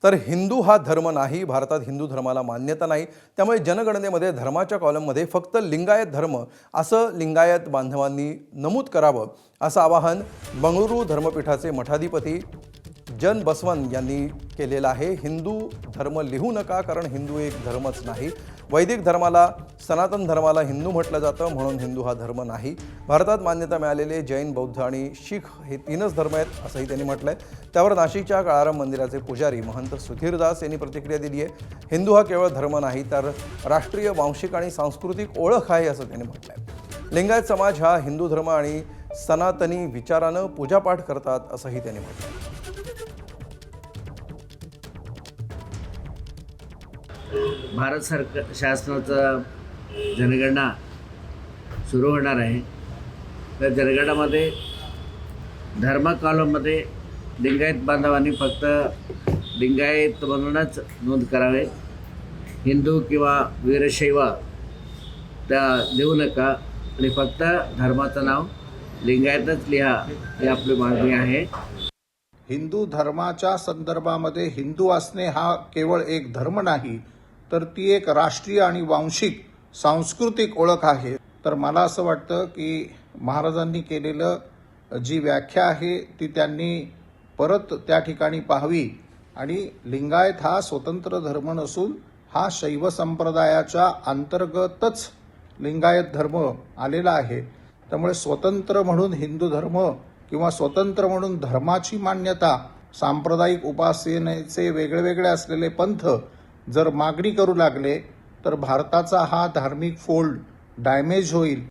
तर हिंदू हा धर्म नाही, भारतात हिंदू धर्माला मान्यता नाही। त्यामुळे जनगणनेमध्ये धर्माच्या कॉलममध्ये फक्त लिंगायत धर्म असं लिंगायत बांधवांनी नमूद करावं असं आवाहन बंगळुरू धर्मपीठाचे मठाधिपती जन बसवन यांनी केलेलं आहे। हिंदू धर्म लिहू नका, कारण हिंदू एक धर्मच नाही। वैदिक धर्माला, सनातन धर्माला हिंदू म्हटलं जातं, म्हणून हिंदू हा धर्म नाही। भारतात मान्यता मिळालेले जैन, बौद्ध आणि शीख हे तीनच धर्म आहेत असंही त्यांनी म्हटलंय। त्यावर नाशिकच्या काळाराम मंदिराचे पुजारी महंत सुधीरदास यांनी प्रतिक्रिया दिली आहे। हिंदू हा केवळ धर्म नाही, तर राष्ट्रीय, वांशिक आणि सांस्कृतिक ओळख आहे असं त्यांनी म्हटलंय। लिंगायत समाज हा हिंदू धर्म आणि सनातनी विचारानं पूजापाठ करतात असंही त्यांनी म्हटलंय। भारत सरकार शासनाचा जनगणना सुरू होणार आहे। त्या जनगणनामध्ये धर्म कॉलममध्ये लिंगायत बांधवांनी फक्त लिंगायत म्हणूनच नोंद करावे, हिंदू किंवा वीरशैव त्या लिहू नका आणि फक्त धर्माचं नाव लिंगायतच लिहा, ही आपली मागणी आहे। हिंदू धर्माच्या संदर्भामध्ये हिंदू असणे हा केवळ एक धर्म नाही, तर ती एक राष्ट्रीय आणि वांशिक सांस्कृतिक ओळख आहे। तर मला असं वाटतं की महाराजांनी केलेलं जी व्याख्या आहे ती त्यांनी परत त्या ठिकाणी पाहावी आणि लिंगायत हा स्वतंत्र धर्म नसून हा शैव संप्रदायाच्या अंतर्गतच लिंगायत धर्म आलेला आहे। त्यामुळे स्वतंत्र म्हणून हिंदू धर्म किंवा स्वतंत्र म्हणून धर्माची मान्यता, सांप्रदायिक उपासनेचे वेगळे असलेले पंथ जर मागणी करू लागले तर भारताचा हा धार्मिक फोल्ड डॅमेज होईल।